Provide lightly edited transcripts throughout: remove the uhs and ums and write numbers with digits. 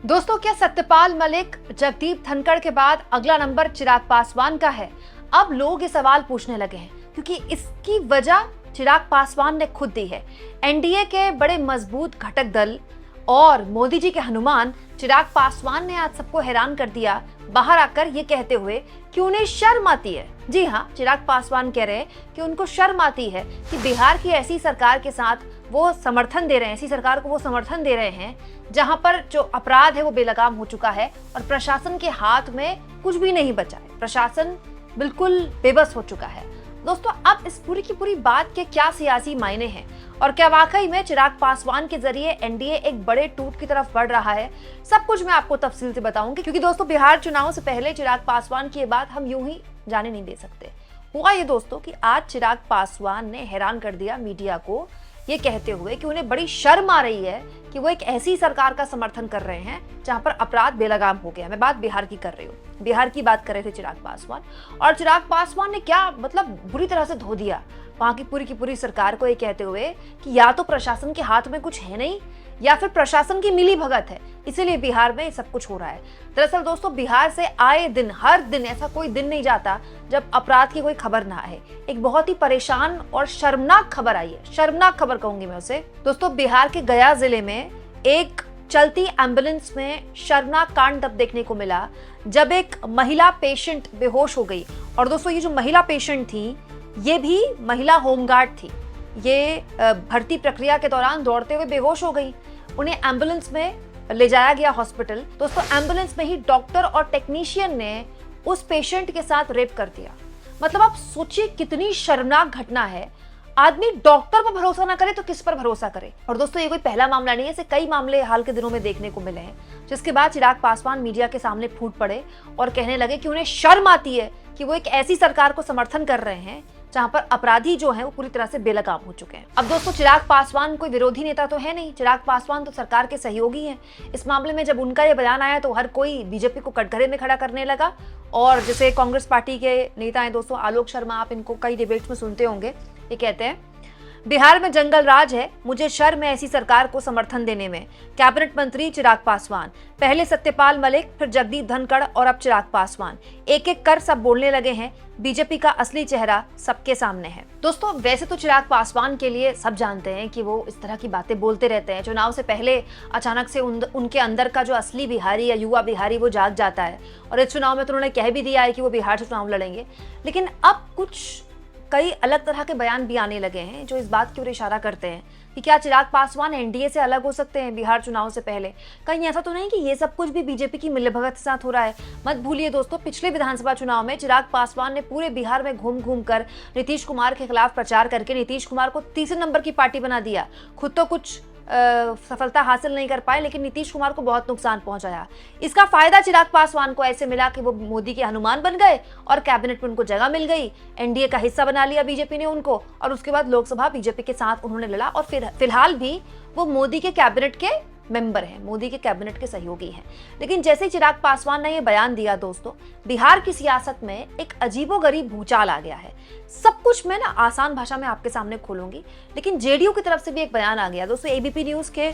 दोस्तों, क्या सत्यपाल मलिक, जगदीप धनखड़ के बाद अगला नंबर चिराग पासवान का है? अब लोग ये सवाल पूछने लगे हैं क्योंकि इसकी वजह चिराग पासवान ने खुद दी है। एनडीए के बड़े मजबूत घटक दल और मोदी जी के हनुमान चिराग पासवान ने आज सबको हैरान कर दिया, बाहर आकर ये कहते हुए कि उन्हें शर्म आती है। जी हाँ, चिराग पासवान कह रहे हैं कि उनको शर्म आती है कि बिहार की ऐसी सरकार के साथ वो समर्थन दे रहे हैं, ऐसी सरकार को वो समर्थन दे रहे हैं जहां पर जो अपराध है वो बेलगाम हो चुका है और प्रशासन के हाथ में कुछ भी नहीं बचा है। प्रशासन बिल्कुल बेबस हो चुका है। दोस्तों, अब इस पूरी की पूरी बात के क्या सियासी मायने हैं और क्या वाकई में चिराग पासवान के जरिए एनडीए एक बड़े टूट की तरफ बढ़ रहा है, सब कुछ मैं आपको तफसील से बताऊंगी। क्योंकि दोस्तों, बिहार चुनाव से पहले चिराग पासवान की ये बात हम यूं ही जाने नहीं दे सकते। हुआ ये दोस्तों कि आज चिराग पासवान ने हैरान कर दिया मीडिया को, ये कहते हुए कि उन्हें बड़ी शर्म आ रही है कि वो एक ऐसी सरकार का समर्थन कर रहे हैं जहां पर अपराध बेलगाम हो गया। मैं बात बिहार की कर रही हूँ, बिहार की बात कर रहे थे चिराग पासवान। और चिराग पासवान ने क्या बुरी तरह से धो दिया वहां की पूरी सरकार को, ये कहते हुए कि या तो प्रशासन के हाथ में कुछ है नहीं या फिर प्रशासन की मिली भगत है, इसीलिए बिहार में सब कुछ हो रहा है। दरअसल दोस्तों, बिहार से आए दिन, हर दिन ऐसा कोई दिन नहीं जाता जब अपराध की कोई खबर ना आए। एक बहुत ही परेशान और शर्मनाक खबर आई है, शर्मनाक खबर कहूंगी मैं उसे। दोस्तों, बिहार के गया जिले में एक चलती एम्बुलेंस में शर्मनाक कांड तब देखने को मिला जब एक महिला पेशेंट बेहोश हो गई। और दोस्तों, ये जो महिला पेशेंट थी ये भी महिला होमगार्ड थी। ये भर्ती प्रक्रिया के दौरान दौड़ते हुए बेहोश हो गई। उन्हें एम्बुलेंस में ले जाया गया हॉस्पिटल। दोस्तों, एम्बुलेंस में ही डॉक्टर और टेक्नीशियन ने उस पेशेंट के साथ रेप कर दिया। मतलब आप सोचिए कितनी शर्मनाक घटना है। आदमी डॉक्टर पर भरोसा ना करे तो किस पर भरोसा करे। और दोस्तों, ये कोई पहला मामला नहीं है, ऐसे कई मामले हाल के दिनों में देखने को मिले हैं, जिसके बाद चिराग पासवान मीडिया के सामने फूट पड़े और कहने लगे कि उन्हें शर्म आती है कि वो एक ऐसी सरकार को समर्थन कर रहे हैं जहां पर अपराधी जो हैं वो पूरी तरह से बेलगाम हो चुके हैं। अब दोस्तों, चिराग पासवान कोई विरोधी नेता तो है नहीं, चिराग पासवान तो सरकार के सहयोगी हैं। इस मामले में जब उनका ये बयान आया तो हर कोई बीजेपी को कटघरे में खड़ा करने लगा। और जैसे कांग्रेस पार्टी के नेता हैं दोस्तों, आलोक शर्मा, आप इनको कई डिबेट्स में सुनते होंगे, ये कहते हैं बिहार में जंगल राज है, मुझे शर्म है ऐसी सरकार को समर्थन देने में। कैबिनेट मंत्री चिराग पासवान, पहले सत्यपाल मलिक, फिर जगदीप धनखड़ और अब चिराग पासवान, एक एक कर सब बोलने लगे हैं। बीजेपी का असली चेहरा सबके सामने है। दोस्तों, वैसे तो चिराग पासवान के लिए सब जानते हैं कि वो इस तरह की बातें बोलते रहते हैं। चुनाव से पहले अचानक से उनके अंदर का जो असली बिहारी या युवा बिहारी वो जाग जाता है और इस चुनाव में तो उन्होंने कह भी दिया है कि वो बिहार से चुनाव लड़ेंगे। लेकिन अब कुछ कई अलग तरह के बयान भी आने लगे हैं जो इस बात की ओर इशारा करते हैं कि क्या चिराग पासवान एनडीए से अलग हो सकते हैं बिहार चुनाव से पहले। कहीं ऐसा तो नहीं कि ये सब कुछ भी बीजेपी की मिलीभगत के साथ हो रहा है। मत भूलिए दोस्तों, पिछले विधानसभा चुनाव में चिराग पासवान ने पूरे बिहार में घूम घूम कर नीतीश कुमार के खिलाफ प्रचार करके नीतीश कुमार को तीसरे नंबर की पार्टी बना दिया। खुद तो कुछ सफलता हासिल नहीं कर पाए, लेकिन नीतीश कुमार को बहुत नुकसान पहुंचाया। इसका फायदा चिराग पासवान को ऐसे मिला कि वो मोदी के हनुमान बन गए और कैबिनेट में उनको जगह मिल गई। एनडीए का हिस्सा बना लिया बीजेपी ने उनको और उसके बाद लोकसभा बीजेपी के साथ उन्होंने लड़ा और फिलहाल भी वो मोदी के कैबिनेट के मेंबर हैं, मोदी के कैबिनेट के सहयोगी हैं। लेकिन जैसे ही चिराग पासवान ने यह बयान दिया दोस्तों, बिहार की सियासत में एक अजीबोगरीब भूचाल आ गया है। सब कुछ मैं ना आसान भाषा में आपके सामने खोलूंगी, लेकिन जेडीयू की तरफ से भी एक बयान आ गया दोस्तों। एबीपी न्यूज के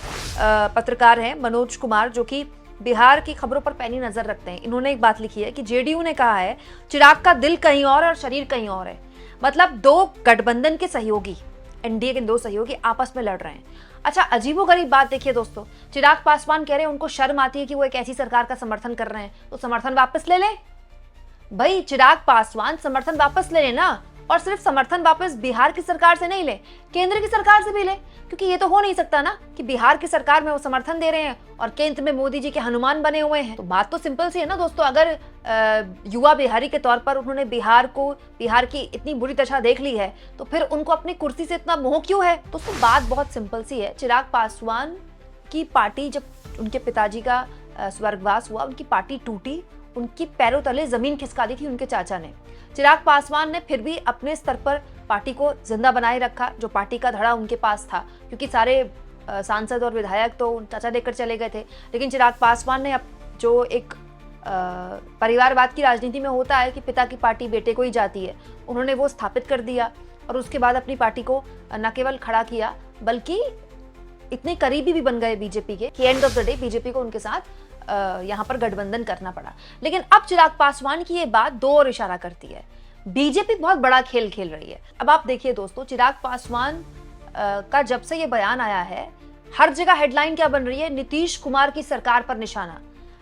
पत्रकार हैं मनोज कुमार, जो कि बिहार की खबरों पर पैनी नजर रखते हैं। इन्होंने एक बात लिखी है कि जेडीयू ने कहा है चिराग का दिल कहीं और शरीर कहीं और है। मतलब दो गठबंधन के सहयोगी, एनडीए के दो सहयोगी आपस में लड़ रहे हैं। अच्छा, अजीबोगरीब बात देखिए दोस्तों, चिराग पासवान कह रहे हैं उनको शर्म आती है कि वो एक ऐसी सरकार का समर्थन कर रहे हैं, तो समर्थन वापस ले ले भाई। चिराग पासवान समर्थन वापस ले लेना, और सिर्फ समर्थन वापस बिहार की सरकार से नहीं ले, केंद्र की सरकार से भी ले। क्योंकि ये तो हो नहीं सकता ना कि बिहार की सरकार में वो समर्थन दे रहे हैं और केंद्र में मोदी जी के हनुमान बने हुए हैं। तो बात तो सिंपल सी है ना दोस्तों। अगर युवा बिहारी के तौर पर उन्होंने बिहार की इतनी बुरी दशा देख ली है तो फिर उनको अपनी कुर्सी से इतना मोह क्यों है? दोस्तों, बात बहुत सिंपल सी है। चिराग पासवान की पार्टी, जब उनके पिताजी का स्वर्गवास हुआ, उनकी पार्टी टूटी, उनकी पैरों तले जमीन खिसका दी थी उनके चाचा ने। चिराग पासवान ने फिर भी अपने स्तर पर पार्टी को जिंदा बनाए रखा, जो पार्टी का धड़ा उनके पास था, क्योंकि सारे सांसद और विधायक तो चाचा लेकर चले गए थे। लेकिन चिराग पासवान ने जो एक परिवारवाद की राजनीति में होता है कि पिता की पार्टी बेटे को ही जाती है, उन्होंने वो स्थापित कर दिया और उसके बाद अपनी पार्टी को न केवल खड़ा किया बल्कि इतने करीबी भी बन गए बीजेपी के कि end of the day BJP को उनके साथ यहाँ पर गठबंधन करना पड़ा। लेकिन अब चिराग पासवान की ये बात दो और इशारा करती है, बीजेपी बहुत बड़ा खेल खेल रही है। अब आप देखिए दोस्तों, चिराग पासवान का जब से ये बयान आया है, हर जगह हेडलाइन क्या बन रही है, नीतीश कुमार की सरकार पर निशाना।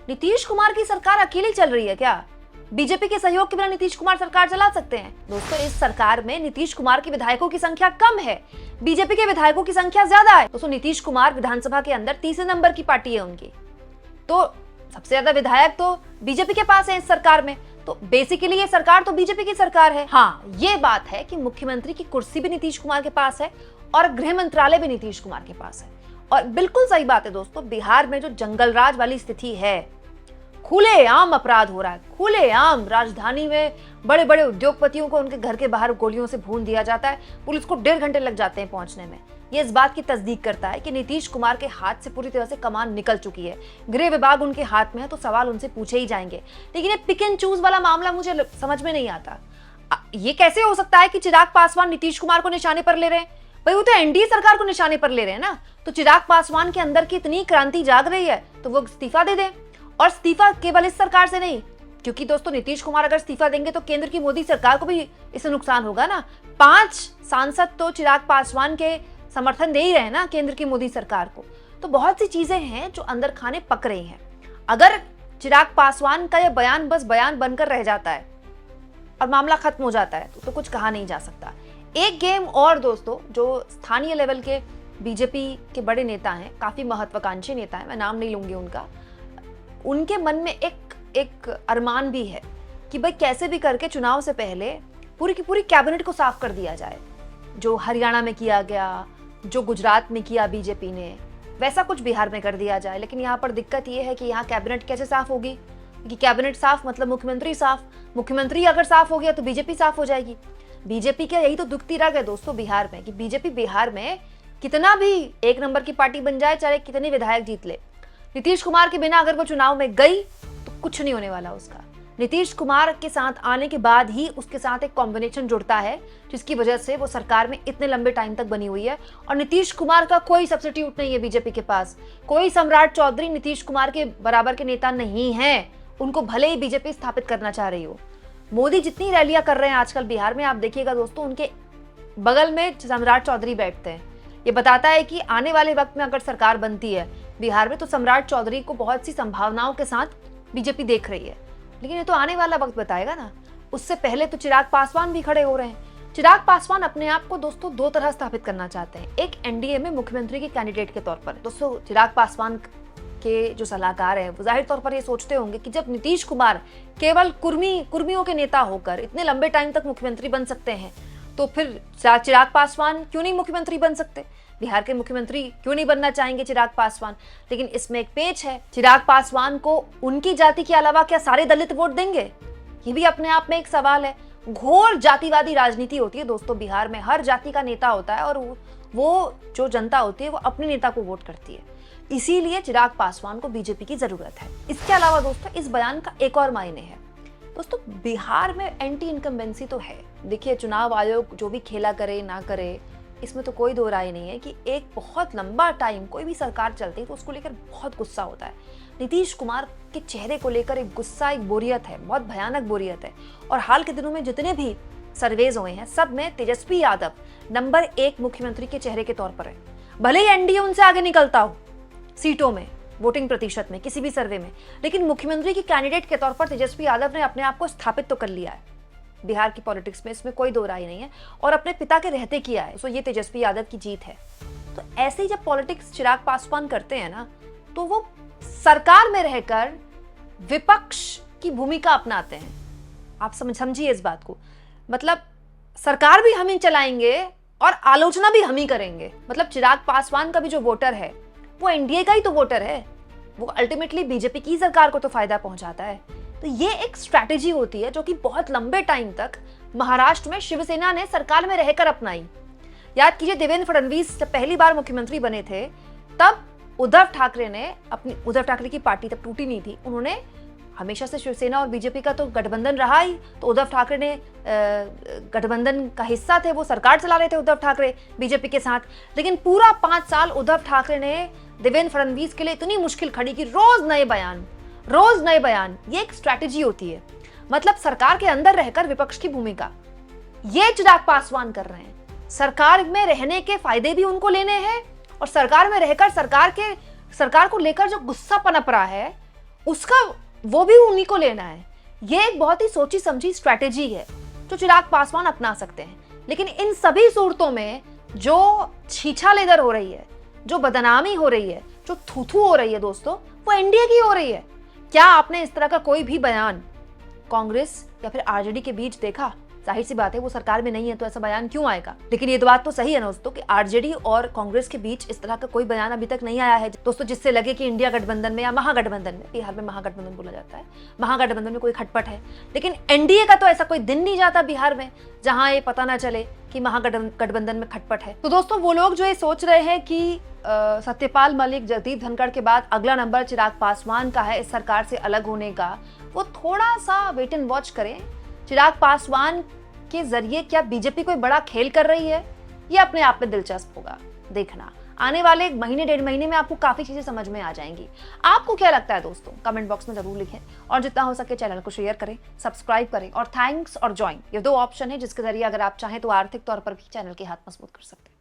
नीतीश कुमार की सरकार अकेली चल रही है क्या? बीजेपी के सहयोग के बिना नीतीश कुमार सरकार चला सकते हैं? दोस्तों, इस सरकार में नीतीश कुमार के विधायकों की संख्या कम है, बीजेपी के विधायकों की संख्या ज्यादा है। दोस्तों, नीतीश कुमार विधानसभा के अंदर तीसरे नंबर की पार्टी है उनकी, तो सबसे ज्यादा विधायक तो बीजेपी के पास है इस सरकार में। तो बेसिकली ये सरकार तो बीजेपी की सरकार है। हाँ, ये बात है कि मुख्यमंत्री की कुर्सी भी नीतीश कुमार के पास है और गृह मंत्रालय भी नीतीश कुमार के पास है। और बिल्कुल सही बात है दोस्तों, बिहार में जो जंगलराज वाली स्थिति है, खुलेआम अपराध हो रहा है, खुलेआम राजधानी में बड़े बड़े उद्योगपतियों को उनके घर के बाहर गोलियों से भून दिया जाता है, पुलिस को 1.5 घंटे लग जाते हैं पहुंचने में। ये इस बात की तस्दीक करता है कि नीतीश कुमार के हाथ से पूरी तरह से कमान निकल चुकी है, गृह विभाग उनके हाथ में है, तो सवाल उनसे पूछे ही जाएंगे। लेकिन ये पिक एंड चूज वाला मामला मुझे समझ में नहीं आता। ये कैसे हो सकता है कि चिराग पासवान नीतीश कुमार को निशाने पर ले रहे हैं? भाई वो तो एनडीए सरकार को निशाने पर ले रहे हैं ना। तो चिराग पासवान के अंदर की इतनी क्रांति जाग रही है तो वो इस्तीफा दे दें, और इस्तीफा केवल इस सरकार से नहीं, क्योंकि दोस्तों नीतीश कुमार अगर इस्तीफा देंगे तो केंद्र की मोदी सरकार को भी इससे नुकसान होगा ना। 5 सांसद तो चिराग पासवान के समर्थन दे ही रहे हैं ना केंद्र की मोदी सरकार को। तो बहुत सी चीजें हैं जो अंदर खाने पक रही हैं। अगर चिराग पासवान का यह बयान बस बयान बनकर रह जाता है और मामला खत्म हो जाता है तो कुछ कहा नहीं जा सकता। एक गेम और दोस्तों, जो स्थानीय लेवल के बीजेपी के बड़े नेता हैं, काफी महत्वाकांक्षी नेता हैं, मैं नाम नहीं लूंगी उनका, उनके मन में एक अरमान भी है कि भाई कैसे भी करके चुनाव से पहले पूरी की पूरी कैबिनेट को साफ कर दिया जाए। जो हरियाणा में किया गया, जो गुजरात में किया बीजेपी ने, वैसा कुछ बिहार में कर दिया जाए। लेकिन यहाँ पर दिक्कत ये है कि यहाँ कैबिनेट कैसे साफ होगी, क्योंकि कैबिनेट साफ मतलब मुख्यमंत्री साफ, मुख्यमंत्री अगर साफ हो गया तो बीजेपी साफ हो जाएगी। बीजेपी का यही तो दुखती रह गया दोस्तों बिहार में, कि बीजेपी बिहार में कितना भी 1 नंबर की पार्टी बन जाए, चाहे कितने विधायक जीत ले, नीतीश कुमार के बिना अगर वो चुनाव में गई तो कुछ नहीं होने वाला उसका। नीतीश कुमार के साथ आने के बाद ही उसके साथ एक कॉम्बिनेशन जुड़ता है, जिसकी वजह से वो सरकार में इतने लंबे टाइम तक बनी हुई है। और नीतीश कुमार का कोई सब्स्टिट्यूट नहीं है बीजेपी के पास। कोई सम्राट चौधरी नीतीश कुमार के बराबर के नेता नहीं है, उनको भले ही बीजेपी स्थापित करना चाह रही हो। मोदी जितनी रैलियां कर रहे हैं आजकल बिहार में, आप देखिएगा दोस्तों, उनके बगल में सम्राट चौधरी बैठते हैं। ये बताता है कि आने वाले वक्त में अगर सरकार बनती है बिहार में तो सम्राट चौधरी को बहुत सी संभावनाओं के साथ बीजेपी देख रही है। लेकिन ये तो आने वाला वक्त बताएगा ना। उससे पहले तो चिराग पासवान भी खड़े हो रहे हैं। चिराग पासवान अपने आप को दोस्तों 2 तरह स्थापित करना चाहते हैं। एक एनडीए में मुख्यमंत्री के कैंडिडेट के तौर पर। दोस्तों, चिराग पासवान के जो सलाहकार हैं वो जाहिर तौर पर ये सोचते होंगे कि जब नीतीश कुमार केवल कुर्मियों के नेता होकर इतने लंबे टाइम तक मुख्यमंत्री बन सकते हैं, तो फिर चिराग पासवान क्यों नहीं मुख्यमंत्री बन सकते? बिहार के मुख्यमंत्री क्यों नहीं बनना चाहेंगे चिराग पासवान? लेकिन इसमें एक पेच है, चिराग पासवान को उनकी जाति के अलावा क्या सारे दलित वोट देंगे? ये भी अपने आप में एक सवाल है। घोर जातिवादी राजनीति होती है दोस्तों बिहार में। हर जाति का नेता होता है और वो जो जनता होती है वो अपने नेता को वोट करती है। इसीलिए चिराग पासवान को बीजेपी की जरूरत है। इसके अलावा दोस्तों इस बयान का एक और मायने है। दोस्तों, बिहार में एंटी इनकम्बेंसी तो है। देखिए, चुनाव आयोग जो भी खेला करे ना करे, इसमें तो कोई दो राय नहीं है कि एक बहुत लंबा टाइम कोई भी सरकार चलती है तो उसको लेकर बहुत गुस्सा होता है। नीतीश कुमार के चेहरे को लेकर एक गुस्सा, एक बोरियत है, बहुत भयानक बोरियत है। और हाल के दिनों में जितने भी सर्वेज हुए हैं सब में तेजस्वी यादव नंबर 1 मुख्यमंत्री के चेहरे के तौर पर है। भले ही एनडीए उनसे आगे निकलता हो सीटों में, वोटिंग प्रतिशत में, किसी भी सर्वे में, लेकिन मुख्यमंत्री के कैंडिडेट के तौर पर तेजस्वी यादव ने अपने आप को स्थापित तो कर लिया है बिहार की पॉलिटिक्स में। इसमें कोई दो राय नहीं है। और अपने पिता के रहते किया है, तो ये तेजस्वी यादव की जीत है। तो ऐसे ही जब पॉलिटिक्स चिराग पासवान करते हैं ना, तो वो सरकार में रहकर विपक्ष की भूमिका अपनाते हैं। आप समझिए इस बात को। मतलब सरकार भी हम ही चलाएंगे और आलोचना भी हम ही करेंगे। मतलब चिराग पासवान का भी जो वोटर है वो एनडीए का ही तो वोटर है, वो अल्टीमेटली बीजेपी की सरकार को तो फायदा पहुंचाता है। तो ये एक स्ट्रैटेजी होती है जो कि बहुत लंबे टाइम तक महाराष्ट्र में शिवसेना ने सरकार में रहकर अपनाई। याद कीजिए, देवेंद्र फडणवीस जब पहली बार मुख्यमंत्री बने थे तब उद्धव ठाकरे की पार्टी तब टूटी नहीं थी। उन्होंने हमेशा से शिवसेना और बीजेपी का तो गठबंधन रहा ही, तो उद्धव ठाकरे ने गठबंधन का हिस्सा थे, वो सरकार चला रहे थे उद्धव ठाकरे बीजेपी के साथ। लेकिन पूरा 5 साल उद्धव ठाकरे ने देवेंद्र फडणवीस के लिए इतनी मुश्किल खड़ी कि रोज नए बयान, रोज नए बयान, ये एक स्ट्रैटेजी होती है। मतलब सरकार के अंदर रहकर विपक्ष की भूमिका ये चिराग पासवान कर रहे हैं। सरकार में रहने के फायदे भी उनको लेने हैं और सरकार में रहकर सरकार को लेकर जो गुस्सा पनप रहा है उसका वो भी उन्हीं को लेना है। ये एक बहुत ही सोची समझी स्ट्रैटेजी है जो चिराग पासवान अपना सकते हैं। लेकिन इन सभी सूरतों में जो छीछा लेदर हो रही है, जो बदनामी हो रही है, जो थू हो रही है दोस्तों, वो एनडीए की हो रही है। क्या आपने इस तरह का कोई भी बयान कांग्रेस या फिर आरजेडी के बीच देखा? जाहिर सी बात है वो सरकार में नहीं है तो ऐसा बयान क्यों आएगा। लेकिन ये तो बात तो सही है ना दोस्तों कि आरजेडी और कांग्रेस के बीच इस तरह का कोई बयान अभी तक नहीं आया है दोस्तों, जिससे लगे कि इंडिया गठबंधन में या महागठबंधन में, बिहार में महागठबंधन बोला जाता है, महागठबंधन में कोई खटपट है। लेकिन एनडीए का तो ऐसा कोई दिन नहीं जाता बिहार में जहां ये पता ना चले कि महागठबंधन में खटपट है। तो दोस्तों वो लोग जो ये सोच रहे हैं कि सत्यपाल मलिक, जगदीप धनखड़ के बाद अगला नंबर चिराग पासवान का है इस सरकार से अलग होने का, वो थोड़ा सा वेट एंड वॉच करें। चिराग पासवान के जरिए क्या बीजेपी कोई बड़ा खेल कर रही है, ये अपने आप में दिलचस्प होगा देखना। आने वाले महीने डेढ़ महीने में आपको काफी चीजें समझ में आ जाएंगी। आपको क्या लगता है दोस्तों, कमेंट बॉक्स में जरूर लिखें और जितना हो सके चैनल को शेयर करें, सब्सक्राइब करें और थैंक्स और ज्वाइन, ये दो ऑप्शन है जिसके जरिए अगर आप चाहें तो आर्थिक तौर पर भी चैनल के हाथ मजबूत कर सकते हैं।